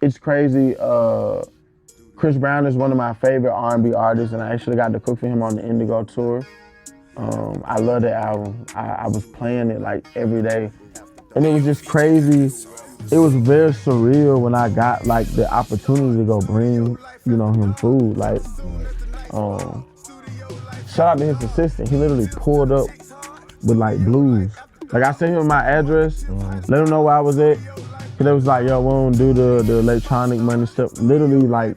it's crazy. Chris Brown is one of my favorite R&B artists, and I actually got to cook for him on the Indigo tour. I love the album. I was playing it like every day, and it was just crazy. It was very surreal when I got like the opportunity to go bring, him food. Like, shout out to his assistant. He literally pulled up with like blues. Like I sent him my address, let him know where I was at. Cause they was like, yo, we don't do the electronic money stuff. Literally like,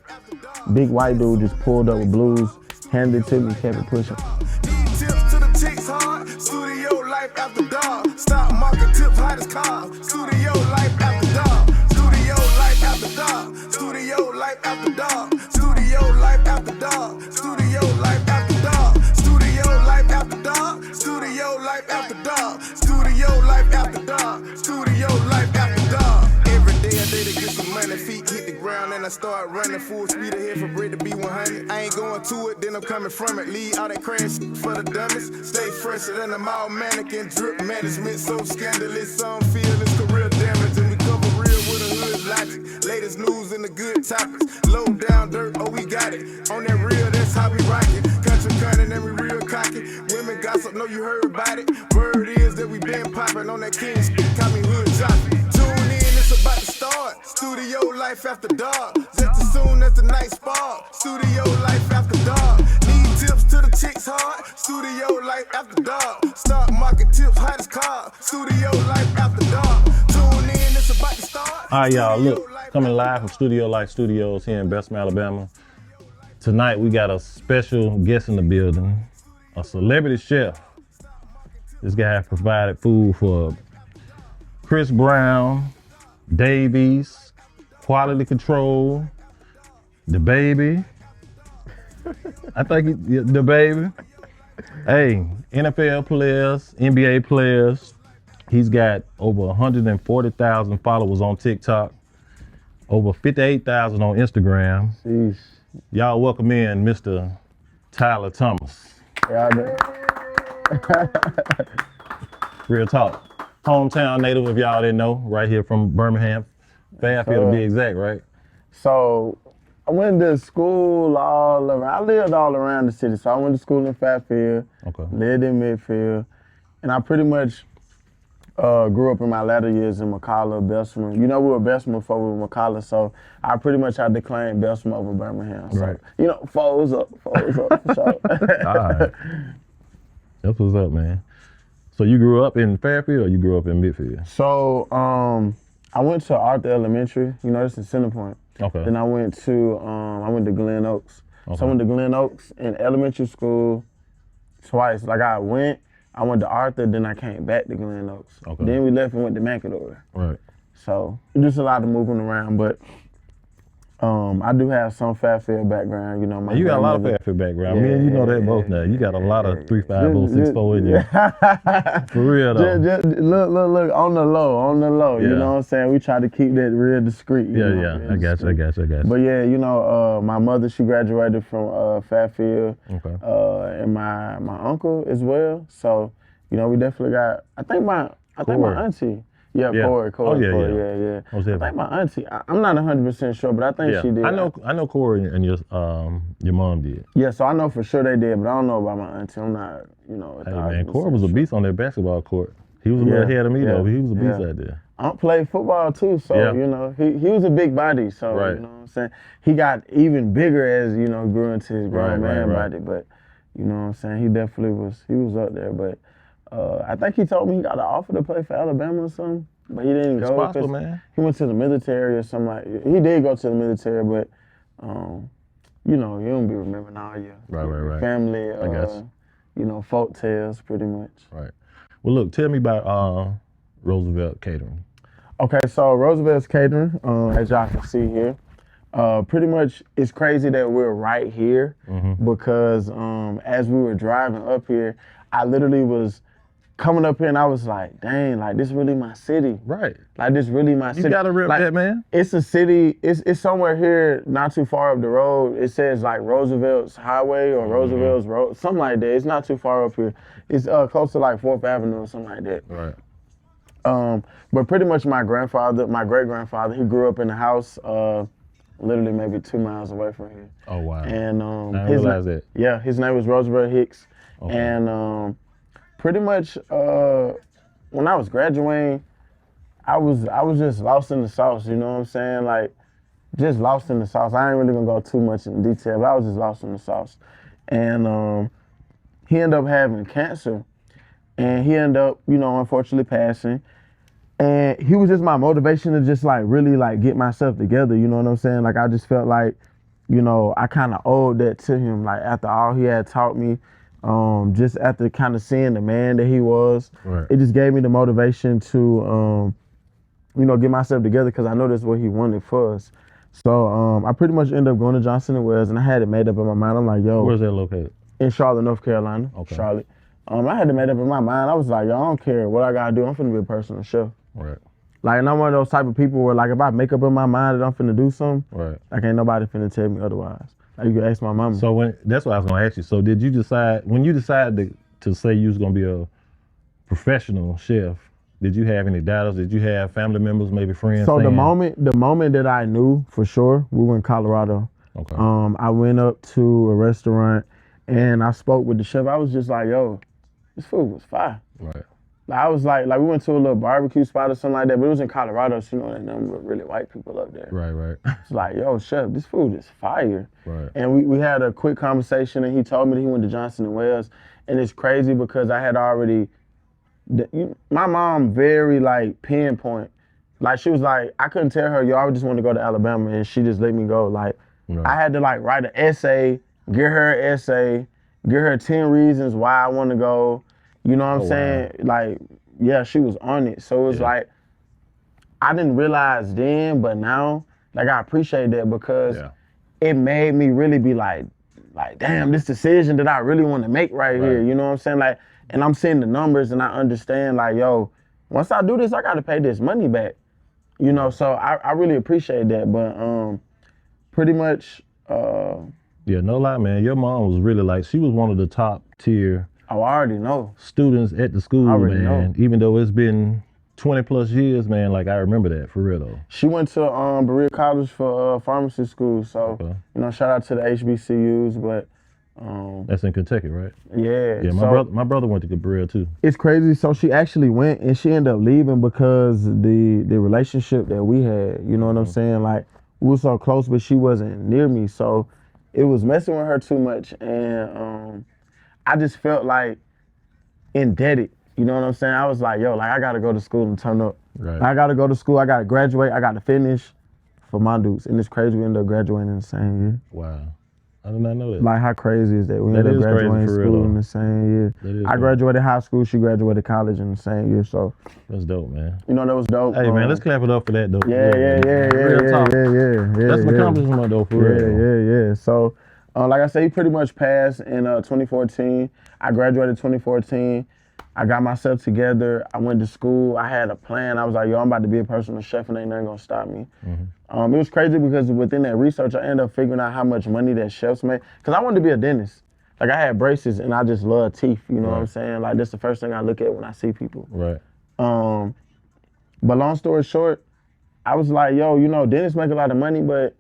big white dude just pulled up with blues, handed it to me, kept it pushing. Tips to the chicks hard, studio life after dark. Stock market tips, hottest car. Studio life after dark. Studio life after dark. Studio life after dark. Studio life after dark. Studio life after dark. Studio life after dark. Studio life after dark. Studio life after dark. Studio life after dark. Every day I day to get some money, feet hit the ground and I start running full speed ahead for bread to be 100. I ain't going to it, then I'm coming from it. Leave all that crash for the dummies. Stay fresher than a mall mannequin. Drip management so scandalous. Some feel it's career damage and we cover real with a hood logic. Latest news and the good topics. Low down dirt, oh we got it. On that real, that's how we rock it. Country cunning and we real cocky. Women gossip, know you heard about it. Word is that we been popping on that king shit. Call me hood jockey. Tune in, it's about to start. Studio life after dark. Just as soon as the night spark. Studio life after dark. Need tips to the chicks hard. Studio life after dark. Stock market tips, hottest car. Studio life after dark. Tune in, it's about to start. All right, y'all, look, coming live from Studio Life Studios here in Bessemer, Alabama. Tonight we got a special guest in the building, a celebrity chef. This guy provided food for Chris Brown, Davies, Quality Control, the baby. I think the baby. Hey, NFL players, NBA players. He's got over 140,000 followers on TikTok, over 58,000 on Instagram. Jeez. Y'all welcome in Mr. Tyler Thomas. Y'all know. Real talk. Hometown native, if y'all didn't know, right here from Birmingham. Fairfield to be exact, right? So I went to school all around. I lived all around the city. So I went to school in Fairfield, lived in Midfield, and I pretty much grew up in my latter years in McCalla, Bessemer. We were Bessemer before we were McCalla, so I pretty much had to claim Bessemer over Birmingham. So, right. Foes up for sure. All right. That's what's up, man. So you grew up in Fairfield or you grew up in Midfield? So I went to Arthur Elementary, it's in Centerpoint. Okay. Then I went to Glen Oaks. Okay. So I went to Glen Oaks in elementary school twice. Like I went to Arthur, then I came back to Glen Oaks. Okay. Then we left and went to McAdory. Right. So just a lot of moving around, but I do have some Fairfield background, You got a lot of Fairfield background. Me and you know that both now. You got a lot of 35064 in you. For real though. Just look, on the low. You know what I'm saying? We try to keep that real discreet. I got you. But yeah, my mother, she graduated from Fairfield. Okay. And my uncle as well. So, we definitely got, I think my auntie. Yeah, Corey. Yeah. I think my auntie. I'm not 100% sure, but I think she did. I know Corey and your mom did. Yeah, so I know for sure they did, but I don't know about my auntie. I'm not, Hey man, Corey was a beast on that basketball court. He was a little ahead of me though. He was a beast out there. I played football too, so he was a big body. So you know what I'm saying. He got even bigger as grew into his grown man body, but you know what I'm saying. He definitely was up there, but. I think he told me he got an offer to play for Alabama or something, but he didn't go. It's possible, man. He went to the military or something like that. He did go to the military, but, you don't be remembering all your family, I guess. folk tales pretty much. Right. Well, look, tell me about Roosevelt Catering. Okay, so Roosevelt's Catering, as y'all can see here, pretty much it's crazy that we're right here because as we were driving up here, I literally was coming up here and I was like, dang, like this really my city. Right. Like this really my city. You gotta rip that, man. It's a city, it's somewhere here, not too far up the road. It says like Roosevelt's Highway or Roosevelt's Road, something like that. It's not too far up here. It's close to like 4th Avenue or something like that. Right. But pretty much my great-grandfather, he grew up in the house literally maybe 2 miles away from here. Oh, wow. And I didn't realize that. Yeah, his name was Roosevelt Hicks. Okay. And pretty much when I was graduating, I was just lost in the sauce, you know what I'm saying? Like, just lost in the sauce. I ain't really gonna go too much in detail, but I was just lost in the sauce. And he ended up having cancer. And he ended up, you know, unfortunately passing. And he was just my motivation to just like really like get myself together, you know what I'm saying? Like I just felt like, you know, I kind of owed that to him. Like after all he had taught me, just after kind of seeing the man that he was, Right. it just gave me the motivation to, you know, get myself together because I know that's what he wanted for us. So I pretty much ended up going to Johnson & Wales, and I had it made up in my mind. I'm like, yo. Where's that located? In Charlotte, North Carolina. Okay. Charlotte. I had it made up in my mind. I was like, yo, I don't care what I gotta do. I'm finna be a personal chef. Right. Like, and I'm one of those type of people where, like, if I make up in my mind that I'm finna do something, Right. like, ain't nobody finna tell me otherwise. Like, you can ask my mama. So that's what I was gonna ask you. So did you decide when you decided to say you was gonna be a professional chef? Did you have any doubts? Did you have family members, maybe friends? So saying, the moment that I knew for sure, we were in Colorado. Okay. I went up to a restaurant and I spoke with the chef. I was just like, yo, this food was fire. Right. Like, I was like we went to a little barbecue spot or something like that, but it was in Colorado, so you know, there's nothing but really white people up there. Right. It's like, yo, chef, this food is fire. Right. And we had a quick conversation, and he told me that he went to Johnson & Wales, and it's crazy because I had already, my mom very like pinpoint, like she was like, I couldn't tell her, yo, I just want to go to Alabama, and she just let me go. Like, Right. I had to like write an essay, give her an essay, give her 10 reasons why I want to go. You know what I'm saying? Like, yeah, she was on it. So it was like, I didn't realize then, but now, like, I appreciate that because it made me really be like, damn, this decision that I really want to make right here. You know what I'm saying? Like, and I'm seeing the numbers and I understand, like, yo, once I do this, I got to pay this money back. You know, so I really appreciate that. But pretty much. Yeah, no lie, man. Your mom was really like, she was one of the top tier Oh, I already know. students at the school, already man. know. Even though it's been 20 plus years, man, like I remember that for real though. She went to Berea College for pharmacy school, so you know, shout out to the HBCUs. But That's in Kentucky, right? yeah, Yeah, my brother went to Berea too. It's crazy. So she actually went, and she ended up leaving because the relationship that we had. You know what I'm saying? Like, we were so close, but she wasn't near me, so it was messing with her too much, and I just felt like indebted. You know what I'm saying? I was like, yo, like I gotta go to school and turn up. Right. I gotta go to school. I gotta graduate. I gotta finish for my dudes. And it's crazy we ended up graduating in the same year. Wow. I did not know that. Like, how crazy is that? We That ended up is crazy graduating for real, school though. in the same year. That is I crazy. graduated high school. She graduated college in the same year. So, That's dope, man. you know, that was dope. Hey, man, let's clap it up for that, though. Yeah. Real talk. Yeah. That's an accomplishment, though, for real. Yeah. So, like I said, he pretty much passed in 2014. I graduated 2014. I got myself together. I went to school. I had a plan. I was like, yo, I'm about to be a personal chef and ain't nothing gonna stop me. It was crazy because within that research, I ended up figuring out how much money that chefs make. Because I wanted to be a dentist. Like, I had braces and I just love teeth. You know what I'm saying? Like, that's the first thing I look at when I see people. Right. But long story short, I was like, yo, you know, dentists make a lot of money, but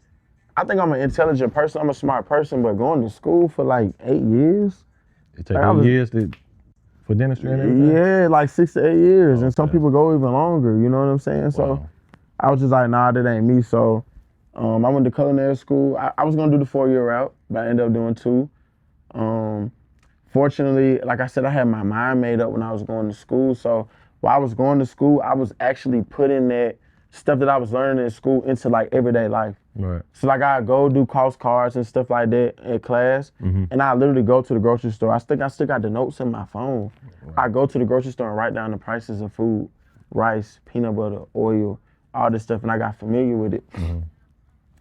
I think I'm an intelligent person. I'm a smart person, but going to school for like 8 years. It took Like, I 8 was- years for dentistry and everything? Yeah, like 6 to 8 years. And some Okay. people go even longer, you know what I'm saying? So Wow. I was just like, nah, that ain't me. So I went to culinary school. I was gonna do the 4-year route, but I ended up doing 2. Fortunately, like I said, I had my mind made up when I was going to school. So while I was going to school, I was actually putting that stuff that I was learning in school into like everyday life. Right. So like I go do cost cards and stuff like that in class, and I literally go to the grocery store. I still got the notes in my phone. I go to the grocery store and write down the prices of food, rice, peanut butter, oil, all this stuff, and I got familiar with it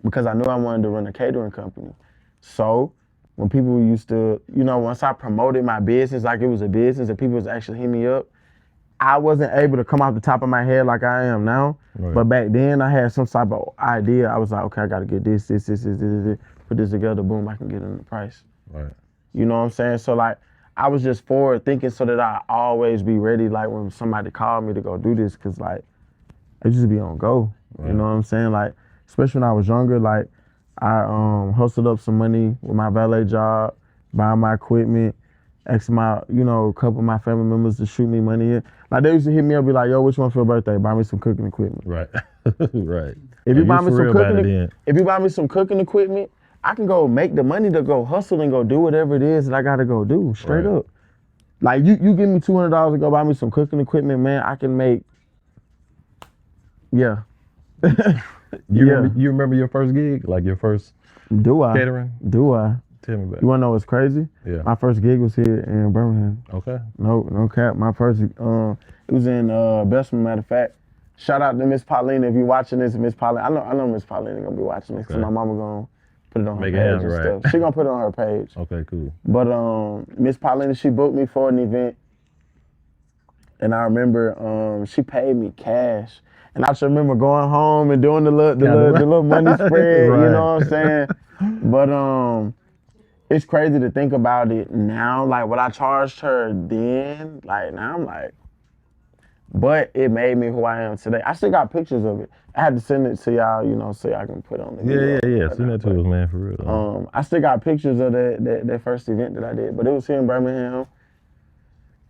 because I knew I wanted to run a catering company. So when people used to, you know, once I promoted my business like it was a business and people was actually hitting me up, I wasn't able to come off the top of my head like I am now. Right. But back then I had some type of idea. I was like, okay, I gotta get this, put this together, boom, I can get in the price. Right. You know what I'm saying? So like, I was just forward thinking so that I always be ready, like when somebody called me to go do this, cause like I just be on go. Right. You know what I'm saying? Like, especially when I was younger, like I hustled up some money with my valet job, buying my equipment, asking my, a couple of my family members to shoot me money in. Like they used to hit me up, be like, yo, which one for your birthday? Buy me some cooking equipment. Right. Right. If you buy me for some real about it cooking, then. if you buy me some cooking equipment, I can go make the money to go hustle and go do whatever it is that I gotta go do, straight Right. up. Like you give me $200 to go buy me some cooking equipment, man, I can make, yeah. You remember your first gig? Like your first Do I? catering? Do I? Tell me about You it. wanna know what's crazy? Yeah. My first gig was here in Birmingham. Okay. No cap. My first, it was in Bessemer, matter of fact. Shout out to Miss Paulina if you're watching this, Miss Paulina. I know Miss Paulina gonna be watching this because Okay. my mama gonna put it on her Make it page happen, and right. stuff. She gonna put it on her page. Okay, cool. But Miss Paulina, she booked me for an event, and I remember she paid me cash, and I just remember going home and doing the little money spread. Right. You know what I'm saying? But it's crazy to think about it now. Like what I charged her then, like now I'm like, but it made me who I am today. I still got pictures of it. I had to send it to y'all, so y'all can put on the video. Yeah. Send that to us, man, for real. I still got pictures of that first event that I did, but it was here in Birmingham.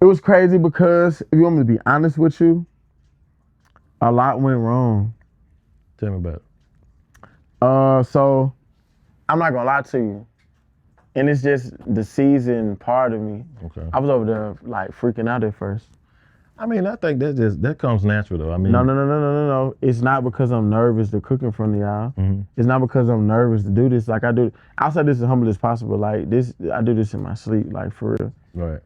It was crazy because, if you want me to be honest with you, a lot went wrong. Tell me about it. So I'm not gonna lie to you, and it's just the season part of me. Okay. I was over there like freaking out at first. I mean, I think that comes natural though. I mean, No. It's not because I'm nervous to cook in front of y'all. Mhm. It's not because I'm nervous to do this. Like I do, I'll say this as humble as possible. Like this, I do this in my sleep, like for real. Right.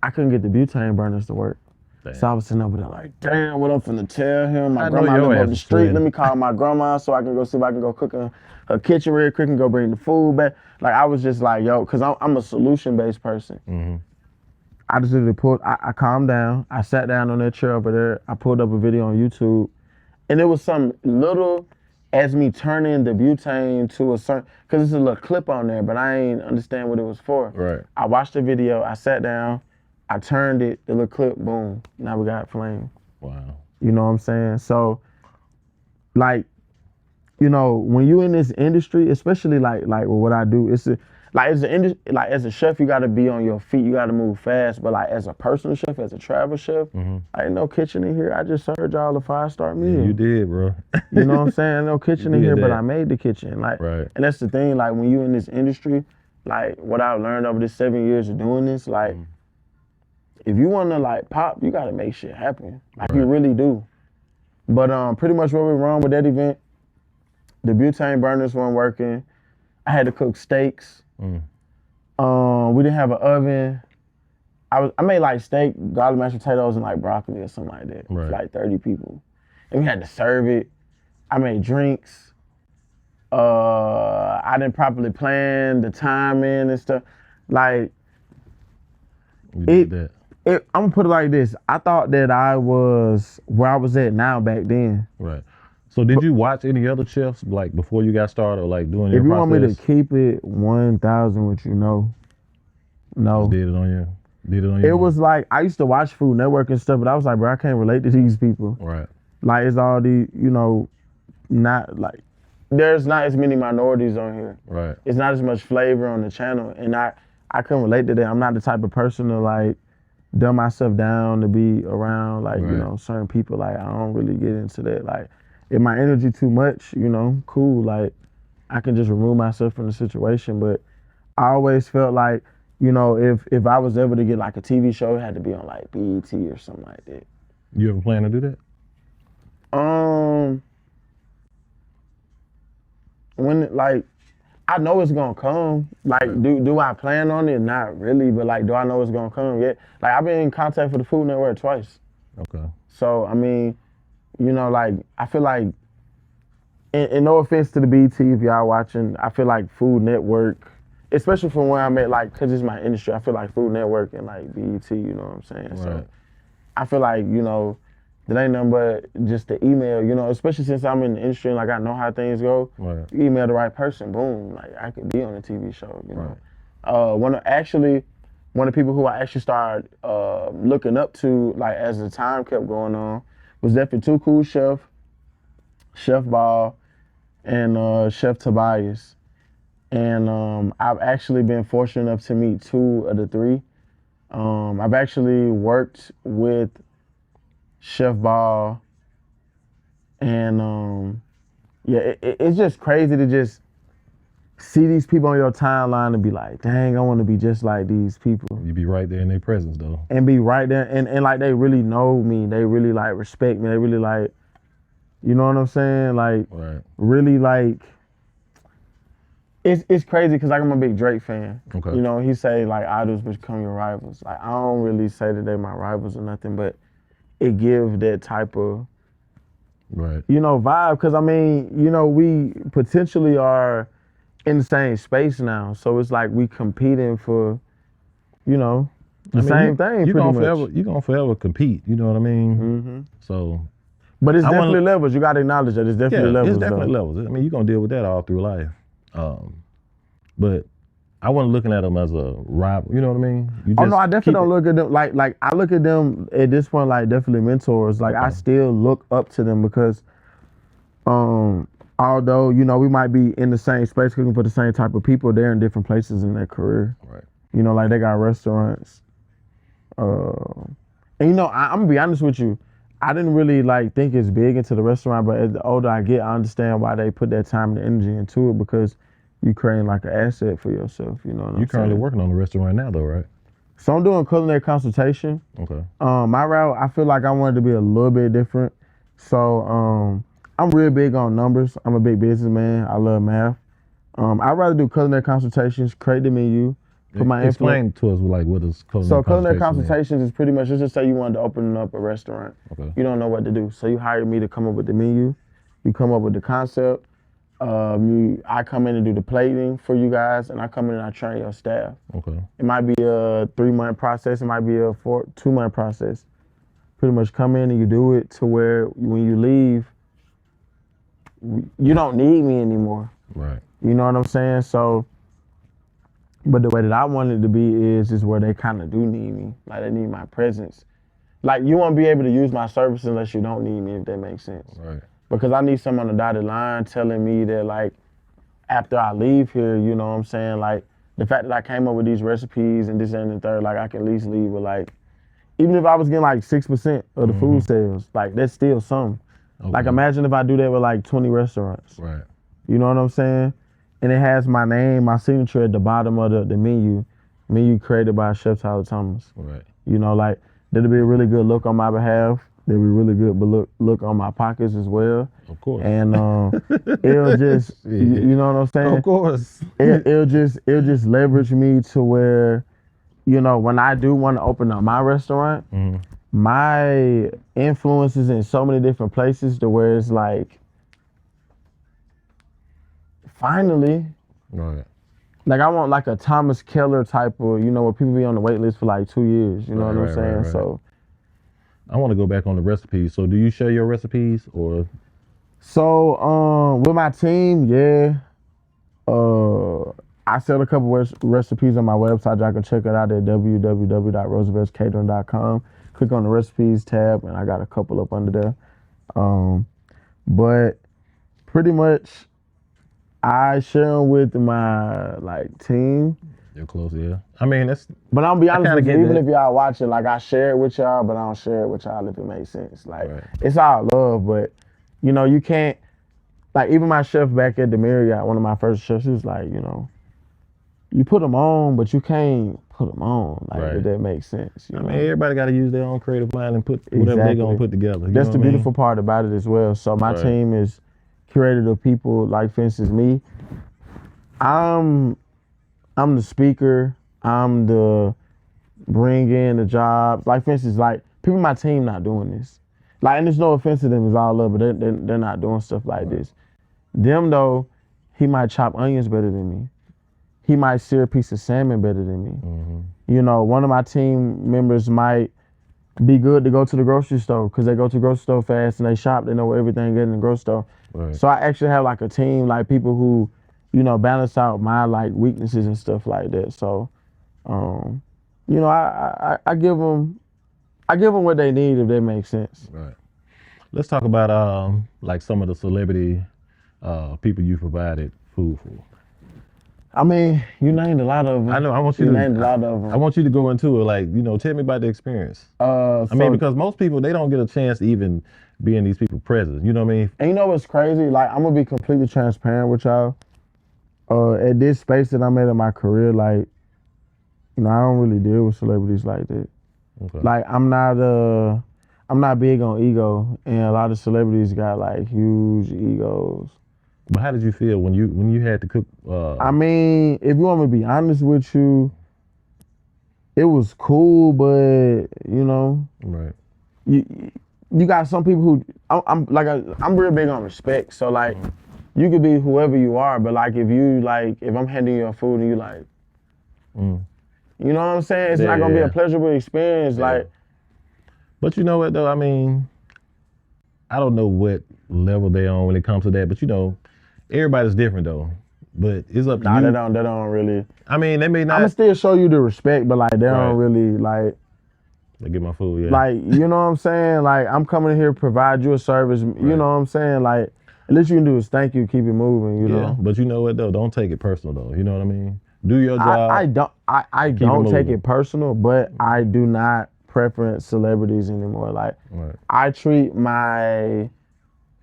I couldn't get the butane burners to work. Damn. So I was sitting over there like, damn, what I'm finna tell him? My I know grandma your live ass up the was street. sweating. Let me call my grandma so I can go see if I can go cook in her kitchen real quick and go bring the food back. Like I was just like, yo, cause I'm a solution-based person. Mm-hmm. I just literally I calmed down. I sat down on that chair over there. I pulled up a video on YouTube. And it was some little, as me turning the butane to a certain, cause there's a little clip on there, but I ain't understand what it was for. Right. I watched the video, I sat down, I turned it, the little clip, boom, now we got flame. Wow. You know what I'm saying? So, like, when you in this industry, especially like with what I do, as a chef, you gotta be on your feet, you gotta move fast. But like as a personal chef, as a travel chef, I ain't no kitchen in here. I just served y'all a 5-star meal. Yeah, you did, bro. You know what I'm saying? No kitchen You in did here, but that. I made the kitchen. Like, Right. and that's the thing. Like when you in this industry, like what I've learned over this 7 years of doing this, like if you wanna like pop, you gotta make shit happen. Like you really do. But pretty much what went wrong with that event, the butane burners weren't working. I had to cook steaks. We didn't have an oven. I made like steak, garlic mashed potatoes, and like broccoli or something like that Right. for like 30 people. And we had to serve it. I made drinks. I didn't properly plan the timing and stuff. Like, You did that. I'm gonna put it like this. I thought that I was where I was at now back then. Right. So did you watch any other chefs like before you got started or like doing your If you process? want me to keep it 1,000 with you, no. Did it on you? It was like, I used to watch Food Network and stuff, but I was like, bro, I can't relate to these people. Right. Like, it's all the, not like, there's not as many minorities on here. Right. It's not as much flavor on the channel. And I couldn't relate to that. I'm not the type of person to like dumb myself down to be around like, Right. certain people. Like, I don't really get into that. Like, if my energy too much, cool. Like, I can just remove myself from the situation. But I always felt like, if I was ever to get like a TV show, it had to be on like BET or something like that. You ever plan to do that? I know it's gonna come. Like, do I plan on it? Not really, but like, do I know it's gonna come? Yeah. Like, I've been in contact with the Food Network twice. Okay. So, I mean, like, I feel like, and no offense to the BT if y'all watching, I feel like Food Network, especially from where I'm at, like, cause it's my industry, I feel like Food Network and like BET, you know what I'm saying? So, Right. I feel like, that ain't nothing but just the email, especially since I'm in the industry and like I know how things go. Right. You email the right person, boom, like I could be on a TV show, Right. Actually, one of the people who I actually started looking up to, like as the time kept going on, was definitely Too Cool Chef, Chef Ball, and Chef Tobias. And I've actually been fortunate enough to meet 2 of the 3. I've actually worked with Chef Ball, and yeah, it's just crazy to just see these people on your timeline and be like, dang, I want to be just like these people. You be right there in their presence though. And be right there, and like they really know me, they really like respect me, they really like, you know what I'm saying? Like, really like, it's crazy because like I'm a big Drake fan. Okay. You know, he say like idols become your rivals. Like I don't really say that they're my rivals or nothing, but it gives that type of, you know, vibe. Because I mean, you know, we potentially are in the same space now, so it's like we competing for, you know, the same thing. You're gonna forever compete. You know what I mean? Mm-hmm. So, but it's definitely levels. You gotta acknowledge that it's definitely levels. It's definitely levels. I mean, you're gonna deal with that all through life. But I wasn't looking at them as a rival. You know what I mean? Oh no, I definitely don't look at them like I look at them at this point like definitely mentors. Like I still look up to them because, although you know we might be in the same space cooking for the same type of people, they're in different places in their career. Right. You know, like they got restaurants. And you know, I'm gonna be honest with you. I didn't really like think it's big into the restaurant, but as the older I get, I understand why they put that time and energy into it because you creating like an asset for yourself. You know what I'm saying? You're currently working on the restaurant now, though, right? So I'm doing culinary consultation. Okay. My route, I feel like I wanted to be a little bit different. So I'm real big on numbers. I'm a big businessman. I love math. I'd rather do culinary consultations, create the menu, put my Explain to us like what is culinary So culinary consultations is pretty much, let's just say you wanted to open up a restaurant. Okay. You don't know what to do. So you hire me to come up with the menu. You come up with the concept. I come in and do the plating for you guys, and I come in and I train your staff. Okay. It might be a 3-month process. It might be a 2-month process. Pretty much come in and you do it to where when you leave, you don't need me anymore. Right. You know what I'm saying? So, but the way that I want it to be is where they kind of do need me. Like they need my presence. Like you won't be able to use my service unless you don't need me, if that makes sense. Right. Because I need someone on the dotted line telling me that like after I leave here, you know what I'm saying? Like the fact that I came up with these recipes and this and the third, like I can at least leave with like, even if I was getting like 6% of the food sales, like that's still something. Okay. Like imagine if I do that with like 20 restaurants. Right. You know what I'm saying? And it has my name, my signature at the bottom of the menu created by Chef Tyler Thomas. Right. You know, like that'll be a really good look on my behalf. They'll be really good, but look on my pockets as well. Of course. And it'll just, you know what I'm saying? Of course. It'll just leverage me to where, you know, when I do want to open up my restaurant, my influence is in so many different places to where it's like, finally, right. Like I want like a Thomas Keller type of, you know, where people be on the wait list for like 2 years. You know what I'm saying? Right. So. I want to go back on the recipes. So do you share your recipes or? So with my team, yeah. I sell a couple recipes on my website. Y'all can check it out at www.rooseveltscatering.com. Click on the recipes tab and I got a couple up under there. But pretty much I share them with my like team. You're close, yeah. I mean, that's. But I'm gonna be honest with you, even if y'all watch it, like I share it with y'all, but I don't share it with y'all if it makes sense. Like it's all love, but you know, you can't. Like even my chef back at the Marriott, one of my first chefs, he was like, you know, you put them on, but you can't put them on. Like if that makes sense. You know? I mean, everybody got to use their own creative mind and put whatever they're gonna put together. That's the beautiful part about it as well. So my team is curated of people like, for instance, me. I'm the speaker. I'm the bring in the jobs. Like, for instance, like people on my team not doing this. Like, and there's no offense to them, it's all love, but they're not doing stuff like this. Them though, he might chop onions better than me. He might sear a piece of salmon better than me. You know, one of my team members might be good to go to the grocery store because they go to the grocery store fast and they shop. They know where everything is in the grocery store. So I actually have like a team, like people who, you know, balance out my like weaknesses and stuff like that. So, you you know, I give them what they need if that makes sense. Right. Let's talk about like some of the celebrity people you provided food for. I mean, you named a lot of them. I know. I want you to named a lot of them. I want you to go into it, like, you know, tell me about the experience. I mean, because most people, they don't get a chance to even be in these people's presence. You know what I mean? And you know what's crazy? Like, I'm gonna be completely transparent with y'all. At this space that I'm at in my career, like, you know, I don't really deal with celebrities like that. Okay. Like, I'm not big on ego, and a lot of celebrities got like huge egos. But how did you feel when you had to cook? I mean, if you want me to be honest with you, it was cool, but you know, right. You got some people who I'm real big on respect. So like, you could be whoever you are, but like if I'm handing you your food and you like, you know what I'm saying? It's not gonna be a pleasurable experience. Yeah. Like, but you know what though? I mean, I don't know what level they on when it comes to that, but you know, everybody's different though. But it's up to you. They don't really. I mean, they may not. I'ma still show you the respect, but like they don't really like. They get my food, yeah. Like, you know what I'm saying? Like, I'm coming here to provide you a service. You know what I'm saying? Like, at least you can do is thank you, keep it moving. You know. But you know what though? Don't take it personal though. You know what I mean? Do your job. I don't take it personal, but I do not preference celebrities anymore. Like, I treat my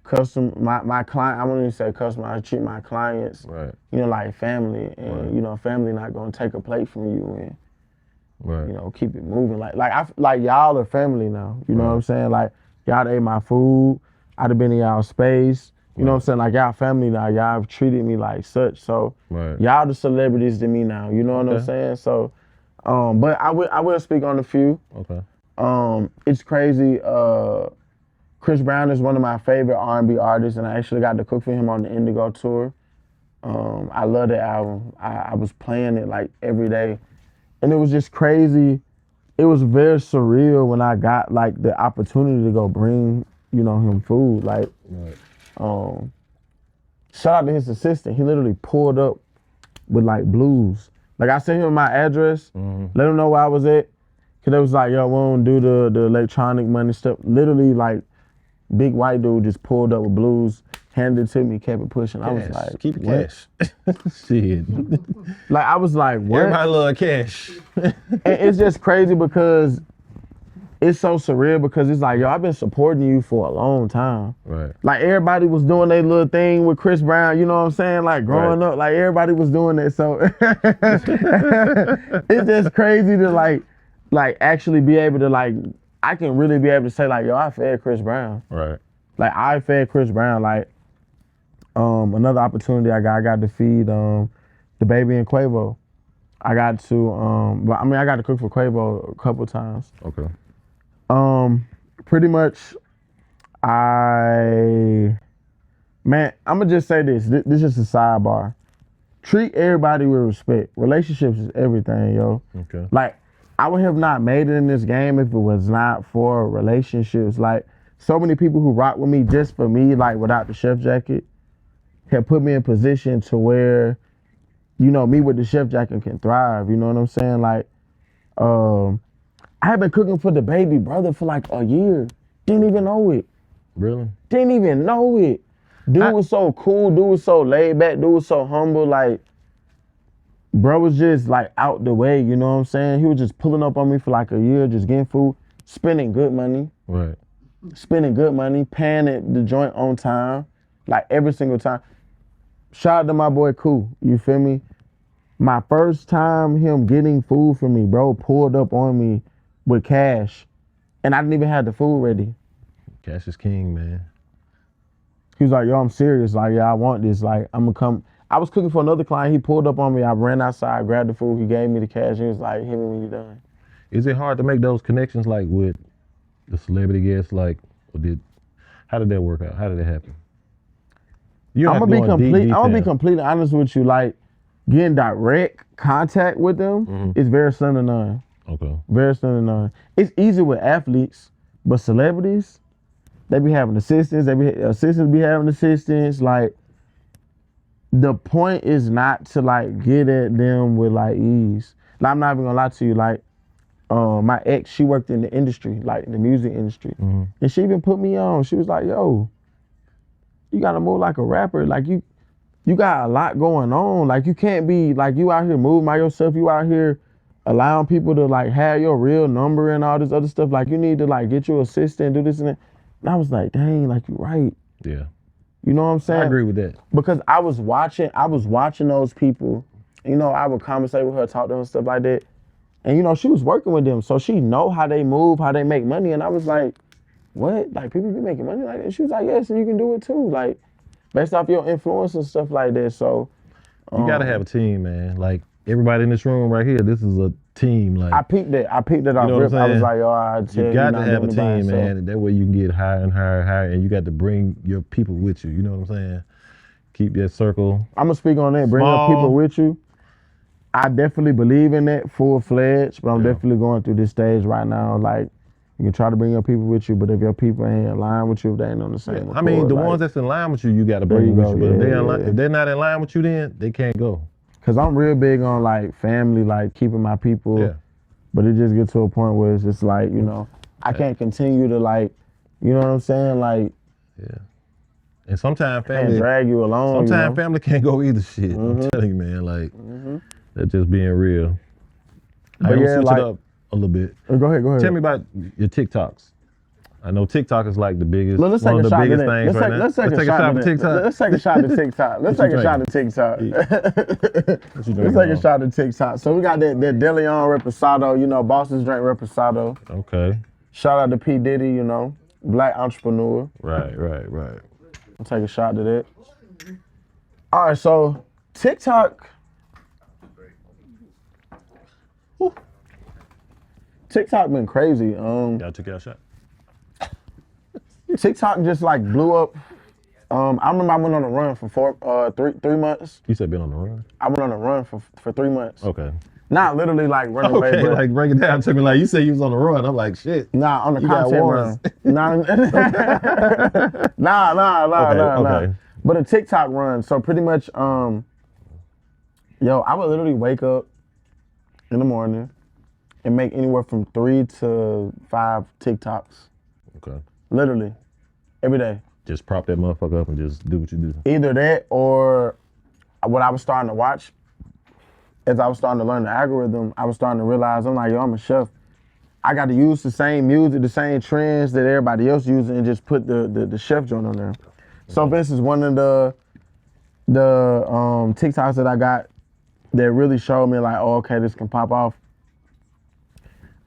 client, I wouldn't even say customer, I treat my clients, you know, like family. And, you know, family not gonna take a plate from you and, you know, keep it moving. Like y'all are family now. You know what I'm saying? Like, y'all ate my food. I'd have been in y'all space. You know what I'm saying? Like, y'all family now. Y'all have treated me like such. So, y'all the celebrities to me now. You know what I'm saying? So, but I will speak on a few. Okay. It's crazy. Chris Brown is one of my favorite R&B artists, and I actually got to cook for him on the Indigo tour. I love that album. I was playing it like every day. And it was just crazy. It was very surreal when I got like the opportunity to go bring, you know, him food. Like, shout out to his assistant. He literally pulled up with like blues. Like, I sent him my address, let him know where I was at. Cause it was like, yo, we don't do the electronic money stuff. Literally, like, big white dude just pulled up with blues, handed it to me, kept it pushing. Cash. I was like, keep the cash. Shit. Like, I was like, what? Everybody love cash. And it's just crazy because it's so surreal because it's like, yo, I've been supporting you for a long time. Right. Like, everybody was doing their little thing with Chris Brown, you know what I'm saying? Like, growing up, like, everybody was doing it. So it's just crazy to like actually be able to like, I can really be able to say like, yo, I fed Chris Brown. Right. Like, I fed Chris Brown. Like, another opportunity I got to feed the baby and Quavo. I got to, but I mean, I got to cook for Quavo a couple times. Okay. Pretty much, man, I'm gonna just say this. This is a sidebar. Treat everybody with respect. Relationships is everything, yo. Okay. Like, I would have not made it in this game if it was not for relationships. Like, so many people who rock with me just for me, like, without the chef jacket, have put me in position to where, you know, me with the chef jacket can thrive. You know what I'm saying? Like, I have been cooking for the baby brother for like a year. Didn't even know it. Really? Didn't even know it. Dude was so cool. Dude was so laid back. Dude was so humble. Like, bro was just like out the way, you know what I'm saying? He was just pulling up on me for like a year, just getting food, spending good money. Right. Spending good money, paying the joint on time, like every single time. Shout out to my boy Koo, you feel me? My first time him getting food for me, bro, pulled up on me with cash, and I didn't even have the food ready. Cash is king, man. He was like, yo, I'm serious. Like, yeah, I want this. Like, I'm gonna come. I was cooking for another client. He pulled up on me. I ran outside, grabbed the food. He gave me the cash. He was like, hit me when you're done. Is it hard to make those connections, like, with the celebrity guests? Like, how did that work out? How did it happen? I'm gonna be completely honest with you. Like, getting direct contact with them is very slim to none. Okay. Very slim to none. It's easy with athletes, but celebrities, they be having assistants. Assistants be having assistants. Like, the point is not to like get at them with like ease. Like, I'm not even gonna lie to you. Like, my ex, she worked in the industry, like the music industry. And she even put me on. She was like, yo, you gotta move like a rapper. Like you got a lot going on. Like you can't be, like you out here moving by yourself. You out here allowing people to like have your real number and all this other stuff. Like you need to like get your assistant, do this and that. And I was like, dang, like you're right. Yeah. You know what I'm saying? I agree with that. Because I was watching those people. You know, I would conversate with her, talk to her and stuff like that. And you know, she was working with them, so she know how they move, how they make money. And I was like, what? Like people be making money like that? She was like, yes, and you can do it too. Like based off your influence and stuff like that. So you gotta have a team, man. Like everybody in this room right here, this is a team. Like I peeped it off rip. I was like, oh, I tell you got to have a doing it by team, yourself. man. That way you can get higher and higher and higher, and you got to bring your people with you. You know what I'm saying? Keep that circle. I'm gonna speak on that. Bring your people with you. I definitely believe in that full-fledged, but I'm definitely going through this stage right now. Like, you can try to bring your people with you, but if your people ain't in line with you, if they ain't on the same accord, I mean, the like, ones that's in line with you, you got to bring with you. But if they're not in line with you, then they can't go. Cause I'm real big on like family, like keeping my people. Yeah. But it just gets to a point where it's just like, you know, I can't continue to like, you know what I'm saying? Like, yeah. And sometimes can't family drag you along. Sometimes family can't go either shit. I'm telling you, man. Like, that's just being real. But I yeah, switch like, it up a little bit. Go ahead. Tell me about your TikToks. I know TikTok is like the biggest, Let's one take of a the shot biggest to things right now. Let's take a shot to TikTok. Let's take a shot to TikTok. Let's take a shot to TikTok. Let's take a shot to TikTok. So we got that DeLeon Reposado, you know, Boston's drink Reposado. Okay. Shout out to P. Diddy, you know, black entrepreneur. Right. I'll take a shot to that. All right, so TikTok. TikTok been crazy. Y'all took y'all shot? TikTok just like blew up. I remember I went on a run for 3 months. You said been on the run? I went on a run for 3 months. Okay. Not literally like running away, Okay, but like break it down to me. Like you said you was on the run. I'm like, shit. nah, on the You got content warrants. run. Nah. Okay. But a TikTok run. So pretty much, I would literally wake up in the morning and make anywhere from 3 to 5 TikToks. Okay. Literally, every day. Just prop that motherfucker up and just do what you do. Either that or what I was starting to watch, as I was starting to learn the algorithm, I was starting to realize, I'm like, yo, I'm a chef. I got to use the same music, the same trends that everybody else using and just put the chef joint on there. So for instance, one of the TikToks that I got that really showed me like, oh, okay, this can pop off.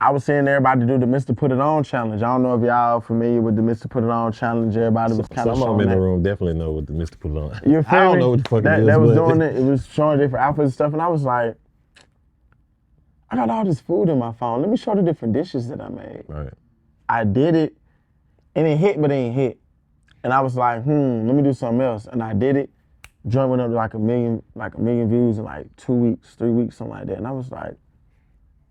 I was seeing everybody do the Mr. Put It On challenge. I don't know if y'all familiar with the Mr. Put It On challenge. Everybody was kind of Some showing of them in that. the room definitely know what the Mr. Put It On. You feel I don't me? know what the fuck it is. That was but- doing it. It was showing different outfits and stuff, and I was like, I got all this food in my phone. Let me show the different dishes that I made. Right. I did it, and it hit, but it ain't hit. And I was like, let me do something else. And I did it. Joint went up to like a million views in like 2 weeks, 3 weeks, something like that. And I was like,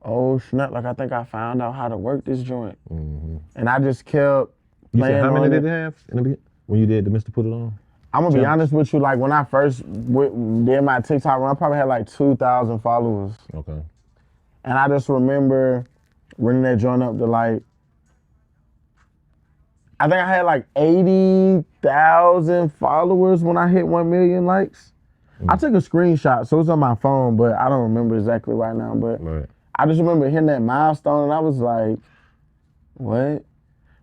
oh snap! Like I think I found out how to work this joint. And I just kept You playing said how many on did it. it have in the beginning when you did the Mr. Put It On? I'm gonna be honest with you. Like when I first did my TikTok run, I probably had like 2,000 followers. Okay. And I just remember running that joint up to like, I think I had like 80,000 followers when I hit 1 million likes. I took a screenshot, so it's on my phone, but I don't remember exactly right now. But Right. I just remember hitting that milestone, and I was like, what?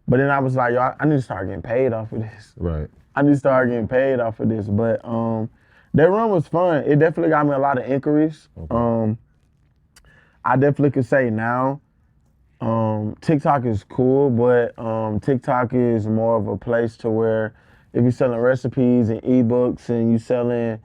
But then I was like, yo, I need to start getting paid off of this. Right. I need to start getting paid off of this. But that run was fun. It definitely got me a lot of inquiries. Okay. I definitely could say now, TikTok is cool, but TikTok is more of a place to where if you're selling recipes and ebooks and you selling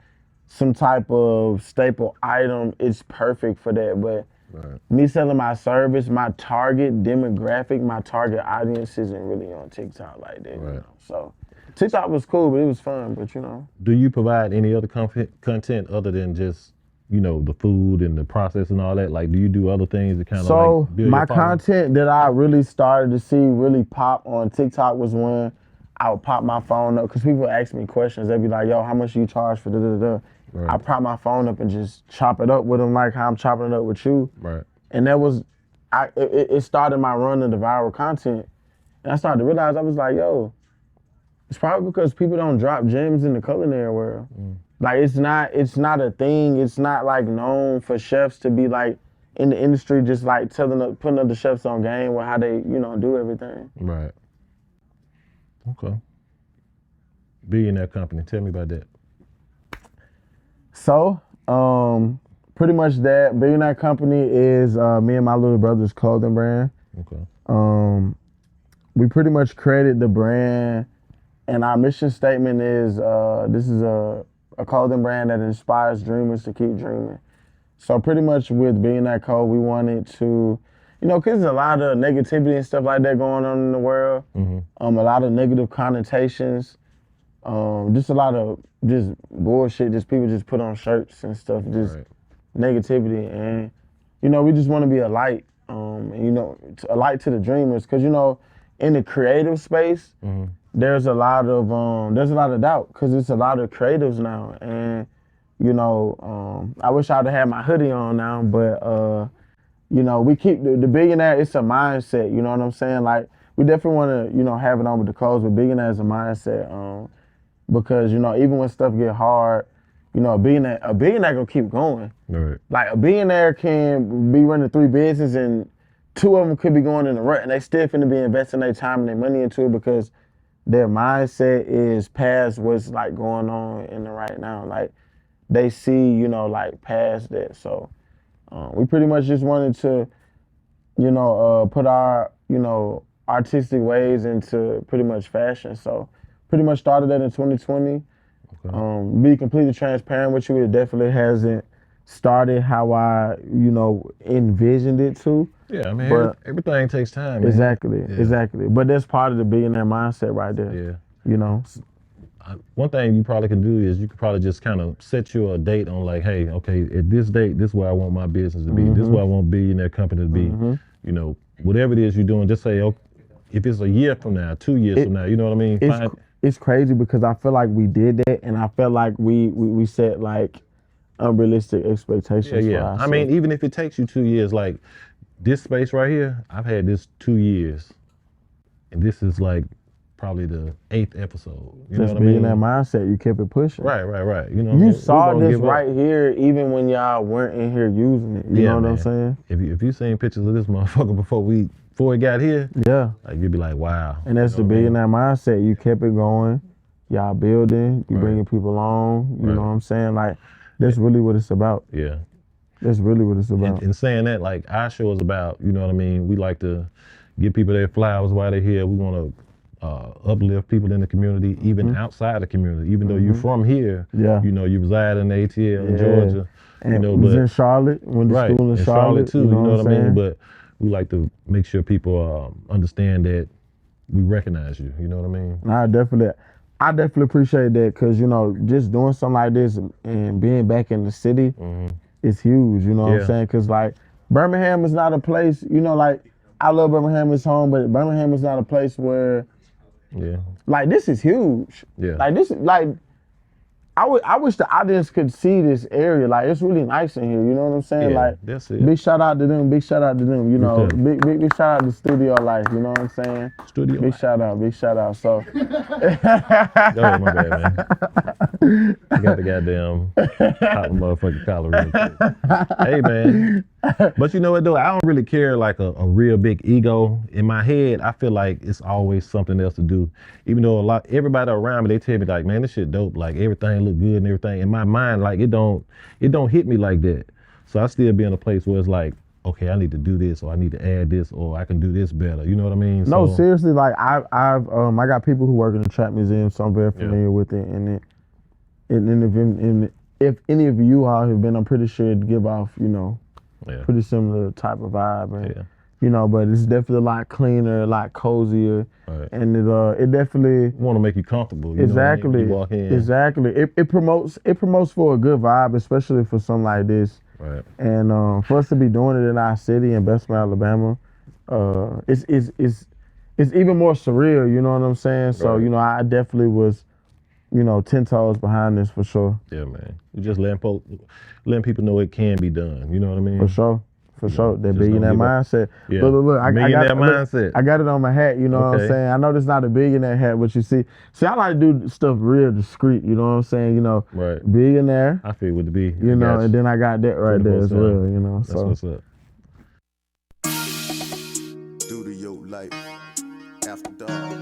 some type of staple item, it's perfect for that. But Right. me selling my service, my target demographic, my target audience isn't really on TikTok like that. Right. You know? So TikTok was cool, but it was fun. But you know, Do you provide any other content other than just, you know, the food and the process and all that? Like, do you do other things to kind of so like build my your following? content that I really started to see really pop on TikTok was when I would pop my phone up because people ask me questions. They'd be like, "Yo, how much do you charge for da da da?" Right. I prop my phone up and just chop it up with them like how I'm chopping it up with you. Right. And that was, it started my run of the viral content. And I started to realize, I was like, yo, it's probably because people don't drop gems in the culinary world. Like it's not a thing. It's not like known for chefs to be like in the industry just like putting other chefs on game with how they, do everything. Right. Okay. Billionaire Company. Tell me about that. So, pretty much that Billionaire Company is me and my little brother's clothing brand. Okay. We pretty much created the brand, and our mission statement is this is a clothing brand that inspires dreamers to keep dreaming. So pretty much with Billionaire Co, we wanted to, because there's a lot of negativity and stuff like that going on in the world. A lot of negative connotations. Just a lot of just bullshit, just people just put on shirts and stuff, just negativity. And, we just want to be a light, a light to the dreamers. Because, in the creative space, there's a lot of doubt because it's a lot of creatives now. And, I wish I would have had my hoodie on now, but, we keep the billionaire, it's a mindset, you know what I'm saying? Like, we definitely want to, have it on with the clothes, but billionaire is a mindset. Because, even when stuff get hard, a billionaire gonna keep going. Right. Like a billionaire can be running 3 businesses and 2 of them could be going in the rut and they still finna be investing their time and their money into it because their mindset is past what's like going on in the right now. Like they see, like past that. So we pretty much just wanted to, put our, artistic ways into pretty much fashion. So pretty much started that in 2020. Okay. Be completely transparent with you, it definitely hasn't started how I, envisioned it to. Yeah, I mean, but everything takes time. Man. Exactly. But that's part of the billionaire mindset right there. Yeah. One thing you probably can do is you could probably just kind of set you a date on like, hey, okay, at this date, this is where I want my business to be. This is where I want Billionaire Company to be. Whatever it is you're doing, just say, okay, if it's a year from now, 2 years from now, you know what I mean? It's crazy because I feel like we did that and I felt like we set like unrealistic expectations for ourselves. I mean, even if it takes you 2 years, like this space right here, I've had this 2 years. And this is like probably the 8th episode. You know what I mean? Just being that mindset, you kept it pushing. Right. You saw this right here even when y'all weren't in here using it. You know what I'm saying? If you seen pictures of this motherfucker before it got here, like you'd be like, wow. And that's the billionaire mindset. You kept it going. Y'all building. You bringing people on. You know what I'm saying? Like that's really what it's about. Yeah. That's really what it's about. And saying that, like our show is about, you know what I mean? We like to give people their flowers while they're here. We want to uplift people in the community, even outside the community. Even though you're from here, you reside in ATL in Georgia. And was in Charlotte, went to school in Charlotte too. You know what I mean? But we like to make sure people understand that we recognize you. You know what I mean? I definitely appreciate that because just doing something like this and being back in the city is huge. You know what I'm saying? Because like Birmingham is not a place. Like I love Birmingham, it's home, but Birmingham is not a place where. Like this is huge. Like this is like I wish the audience could see this area. Like it's really nice in here. You know what I'm saying? Like that's it. Big shout out to them. Big shout out to them. Big shout out to Studio Life. You know what I'm saying? Studio. Big shout out. So. Go ahead, my bad, man. I got the goddamn hot motherfucking collar real quick. Hey, man. But you know what though? I don't really care like a real big ego. In my head, I feel like it's always something else to do. Even though everybody around me, they tell me like, man, this shit dope. Like everything look good and everything. In my mind, like it don't hit me like that. So I still be in a place where it's like, okay, I need to do this, or I need to add this, or I can do this better. You know what I mean? No, seriously, like I got people who work in the Trap Museum, so I'm very familiar with it. And if any of you all have been, I'm pretty sure it'd give off, pretty similar type of vibe. And, but it's definitely a lot cleaner, a lot cozier. Right. And it definitely want to make you comfortable. Exactly. Know, you walk in. Exactly. It promotes for a good vibe, especially for something like this. Right. And for us to be doing it in our city in Bessemer, Alabama, it's even more surreal. You know what I'm saying? So I definitely was, 10 toes behind this for sure. Yeah, man. We just letting people know it can be done. You know what I mean? For sure. For sure, that just billionaire don't give up. mindset. Yeah. Look, Millionaire look, mindset. I got it on my hat, you know what I'm Okay. saying? I know this not a billionaire hat, but you see, I like to do stuff real discreet, you know what I'm saying? You know, Right. billionaire, I feel with the B. you know, and then I got that right there as 24/7. well, you know. That's So what's up. Studio life after dark.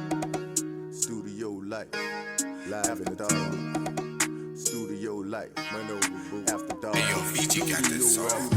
Studio life live in the dark. Studio life after dark. Hey, yo, Fiji got this song.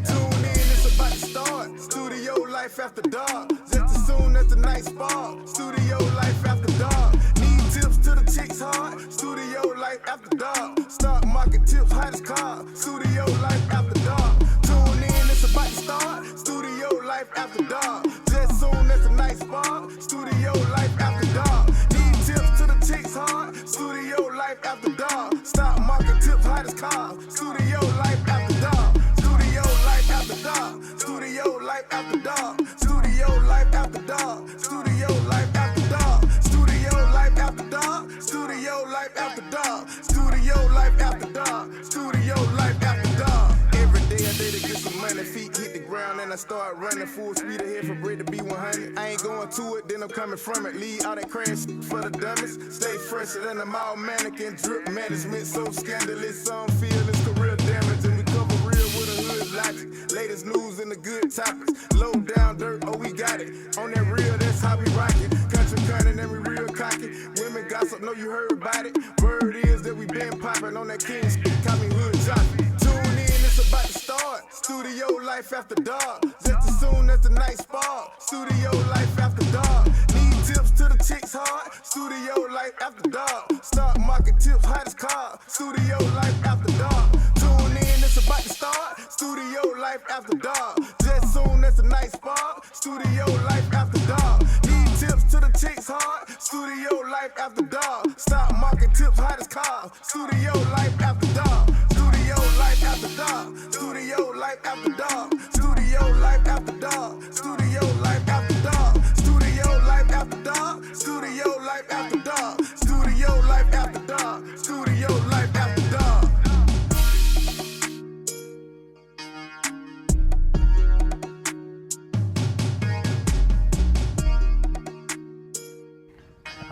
Tune in, it's about to start. Studio life after dark. Just as soon as the night spark. Studio life after dark. Need tips to the chicks hard. Studio life after dark. Stock market tips, hottest car. Studio life after dark. Tune in, it's about to start. Studio life after dark. Just soon as the night spark. Studio life after dark. Need tips to the chicks hard. Studio life after dark. Stock market tips, hottest car. Studio life after dark. Studio life after dark. Studio life after dark. Studio life after dark. Studio life after dark. Studio life after dark. Studio life after dark. Studio life after dark. Studio life after dark. Every day I day to get some money. Feet hit the ground and I start running full speed ahead for bread to be 100. I ain't going to it, then I'm coming from it. Leave all that crash for the dummies. Stay fresher than a mouth mannequin. Drip management so scandalous. Some feel it's career damage and we cover real with a hood logic. Latest news and the good topics. Low down dirt, oh we got it. On that real, that's how we rock it. Country cunning and we real cocky. Women gossip, know you heard about it. Word is that we been popping on that king shit. Call me hood jockey. Tune in, it's about to start. Studio life after dark. Just as soon as the night spark. Studio life after dark. Need tips to the chicks hard. Studio life after dark. Stock market tips, hottest car. Studio life after dark. Tune in, it's about to start. Studio life after dark. Just soon as the night spark. Studio life after dark. Need tips to the chicks hard. Studio life after dark. Stock market tips, hottest car. Studio life after dark. Studio life after dark. Studio life after dark. Studio life after dark. Studio life after dark. Studio life after dark. Studio life after dark. Studio life after dark. Studio life after dark.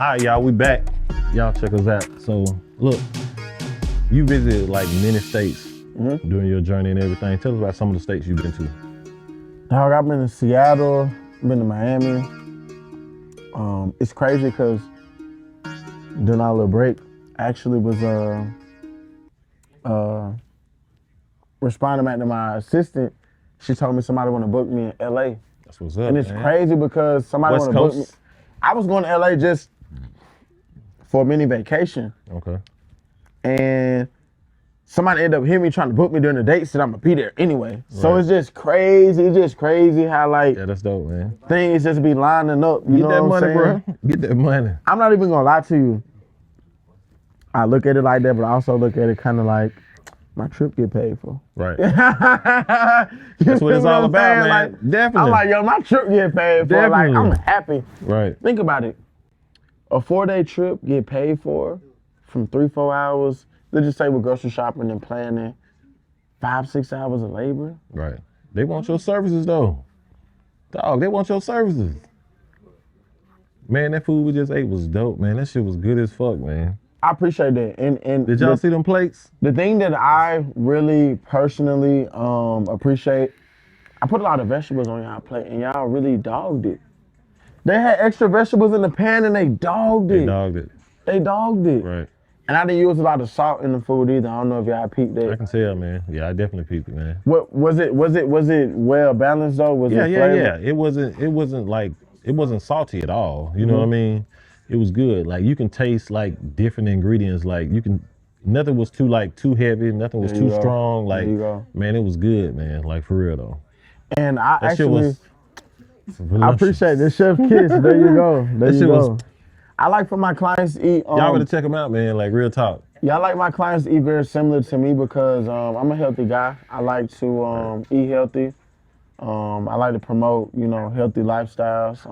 All right, y'all, we back. Y'all check us out. So, look, you visited like many states during your journey and everything. Tell us about some of the states you've been to. Dog, I've been to Seattle, been to Miami. It's crazy because during our little break, I actually was responding back to my assistant. She told me somebody want to book me in LA. That's what's up, And it's man. crazy because somebody West want to book me. Coast? I was going to LA just for a mini vacation. Okay. And somebody ended up hearing me trying to book me during the date, said I'm gonna be there anyway. So Right. it's just crazy. It's just crazy how like Yeah, that's dope, man. things just be lining up. You Get know that what money, I'm saying? bro. Get that money. I'm not even gonna lie to you. I look at it like that, but I also look at it kind of like my trip get paid for. Right. That's what it's all about, man. Like, Definitely. I'm like, yo, my trip get paid for. Like, I'm Definitely. happy. Right. Think about it. A 4-day trip get paid for from 3-4 hours. Let's just say with grocery shopping and planning, 5-6 hours of labor. Right. They want your services though. Dog, they want your services. Man, that food we just ate was dope, man. That shit was good as fuck, man. I appreciate that. And Did y'all see them plates? the thing that I really personally appreciate, I put a lot of vegetables on y'all plate and y'all really dogged it. They had extra vegetables in the pan and they dogged it. They dogged it. They dogged it. Right. And I didn't use a lot of salt in the food either. I don't know if y'all peeped I that. can tell, man. Yeah, I definitely peeped it, man. What was it well balanced though? Was Yeah, it yeah, flavor? yeah. It wasn't salty at all. You know what I mean? It was good. Like you can taste like different ingredients. Like nothing was too heavy, nothing was There you too go. strong. Like There you go. man, it was good, man. Like for real though. And I That shit actually was I appreciate the chef kiss. There you go. There That you shit go. was- I like for my clients to eat. Y'all gotta check them out, man. Like real talk. Yeah, I like my clients to eat very similar to me because I'm a healthy guy. I like to eat healthy. I like to promote, healthy lifestyles.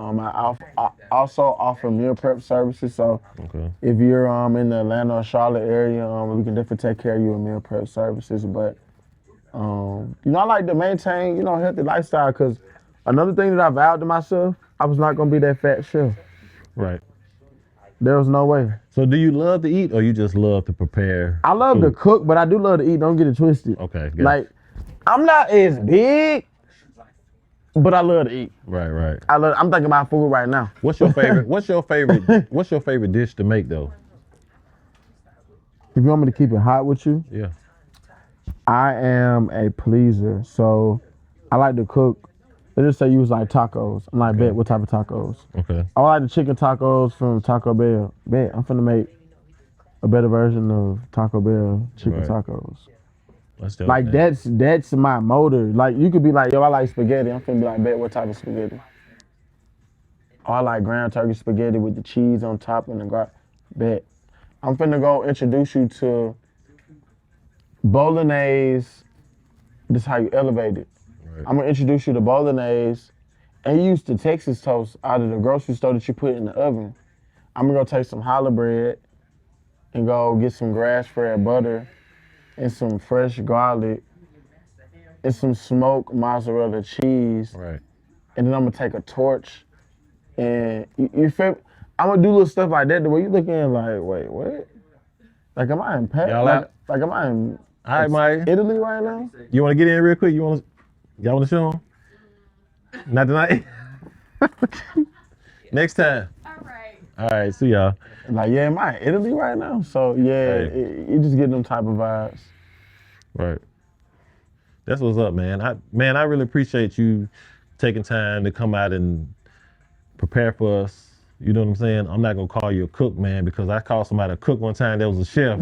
I also offer meal prep services. So Okay. if you're in the Atlanta or Charlotte area, we can definitely take care of you with meal prep services. But I like to maintain, healthy lifestyle because another thing that I vowed to myself, I was not gonna be that fat chef. Right. There was no way. So do you love to eat or you just love to prepare? I love to food? cook, but I do love to eat. Don't get it twisted. Okay. Good. Like, I'm not as big, but I love to eat. Right. I'm thinking about food right now. What's your favorite? What's your favorite dish to make though? If you want me to keep it hot with you, Yeah. I am a pleaser, so I like to cook. Let's just say you was like tacos. I'm like, bet, what type of tacos? Okay. I like the chicken tacos from Taco Bell. Bet, I'm finna make a better version of Taco Bell chicken Right. tacos. Let's do it. Like that's my motor. Like you could be like, yo, I like spaghetti. I'm finna be like, bet, what type of spaghetti? Oh, I like ground turkey spaghetti with the cheese on top and the garlic. Bet. I'm finna go introduce you to bolognese. This is how you elevate it. Right. I'm gonna introduce you to bolognese and use the Texas toast out of the grocery store that you put in the oven. I'm gonna go take some challah bread and go get some grass-fed butter and some fresh garlic and some smoked mozzarella cheese. Right. And then I'm gonna take a torch and you feel. I'm gonna do little stuff like that the way you looking like, wait, what? Like, am I in Paris? Y'all Like, am I in All right, Mike. Italy right now? You want to get in real quick? Y'all want to show them? Not tonight. Next time. All right. See y'all. Like, yeah, am I in Italy right now? So yeah, Hey. you just get them type of vibes. Right. That's what's up, man. I really appreciate you taking time to come out and prepare for us. You know what I'm saying? I'm not gonna call you a cook, man, because I called somebody a cook one time that was a chef,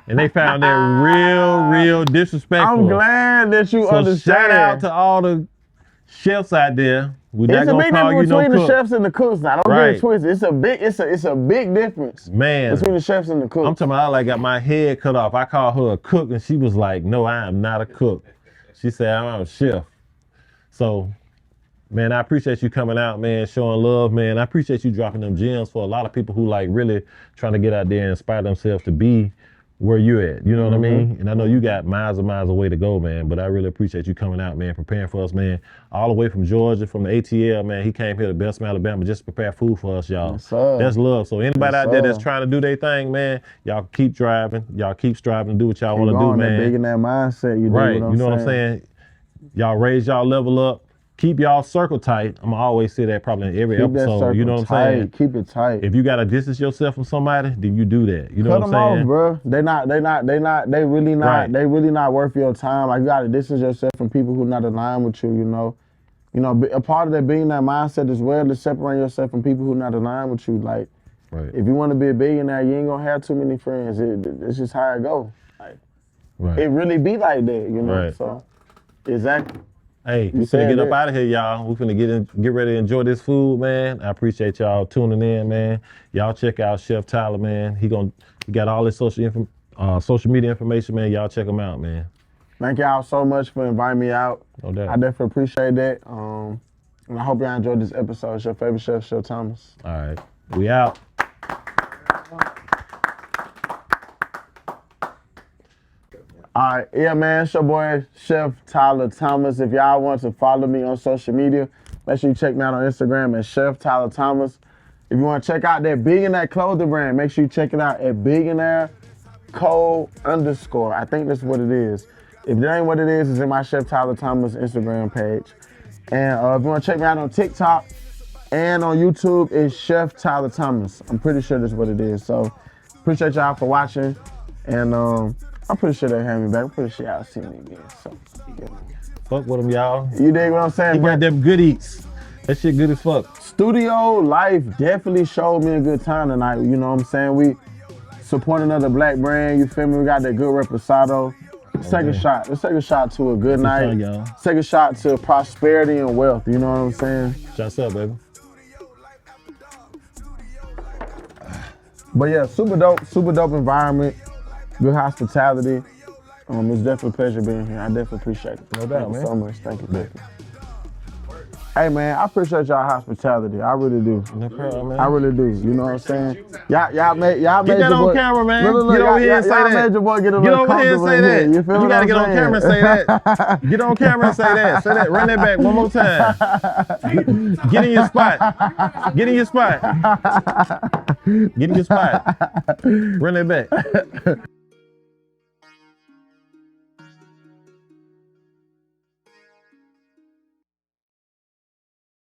and they found that real disrespectful. I'm glad that you So understand. shout out to all the chefs out there. We're It's not a gonna big call you difference no between the cook, chefs and the cooks now. Don't get Right. it twisted. It's a big difference man. between the chefs and the cooks. I'm talking about I like got my head cut off. I called her a cook, and she was like, "No, I am not a cook." She said, "I'm a chef." So, man, I appreciate you coming out, man, showing love, man. I appreciate you dropping them gems for a lot of people who like really trying to get out there and inspire themselves to be where you at. You know what I mean? And I know you got miles and miles away to go, man, but I really appreciate you coming out, man, preparing for us, man. All the way from Georgia, from the ATL, man. He came here to Bessemer, Alabama, just to prepare food for us, y'all. Yes, sir. That's love. So anybody Yes, out there that's sir. trying to do their thing, man, y'all keep driving. Y'all keep striving to do what y'all want to do, Going that man. big in that mindset. You Right. know You know what I'm saying? Y'all raise y'all level up. Keep y'all circle tight. I'm gonna always say that probably in every Keep that episode. circle You know what I'm tight. saying? Keep it tight. If you gotta distance yourself from somebody, then you do that. You know Cut what I'm them saying? off, bro. They really not worth your time. Like, you gotta distance yourself from people who not aligned with you, you know. A part of that being that mindset as well is separating yourself from people who not aligned with you. Like, Right. if you want to be a billionaire, you ain't gonna have too many friends. It's just how it go. Like, Right. it really be like that, you know. Right. So, exactly. Hey, we finna said get up it. out of here, y'all. We finna get ready to enjoy this food, man. I appreciate y'all tuning in, man. Y'all check out Chef Tyler, man. He got all his social media information, man. Y'all check him out, man. Thank y'all so much for inviting me out. No doubt. I definitely appreciate that. And I hope y'all enjoyed this episode. It's your favorite chef, Chef Thomas. All right. We out. All right, yeah, man, it's your boy, Chef Tyler Thomas. If y'all want to follow me on social media, make sure you check me out on Instagram at Chef Tyler Thomas. If you want to check out that Billionaire clothing brand, make sure you check it out at Billionaire _. I think that's what it is. If that ain't what it is, it's in my Chef Tyler Thomas Instagram page. And if you want to check me out on TikTok and on YouTube, it's Chef Tyler Thomas. I'm pretty sure that's what it is. So appreciate y'all for watching. And I'm pretty sure they have me back. I'm pretty sure y'all see me again. So Fuck with him, y'all. you dig what I'm saying? He got them good eats. That shit good as fuck. Studio life definitely showed me a good time tonight. You know what I'm saying? We support another black brand. You feel me? We got that good reposado. Let's take a shot. Let's take a shot to a good night. shot, y'all. Let's take a shot to prosperity and wealth. You know what I'm saying? Shots up, baby. But yeah, super dope environment. Good hospitality. It's definitely a pleasure being here. I definitely appreciate it. No doubt, Thank you man. so much. Thank you. Hey man, I appreciate y'all hospitality. I really do. No problem, man. I really do. You know what I'm saying? Y'all made Get your that on boy, camera, man. Look, Get over here and say y'all that. made your boy get a Get little over here and comfortable say in that. here. You feel You what gotta I'm get on saying? camera and say that. Get on camera and say that. Say that. Run that back one more time. Get in your spot. Get in your spot. Get in your spot. Run that back.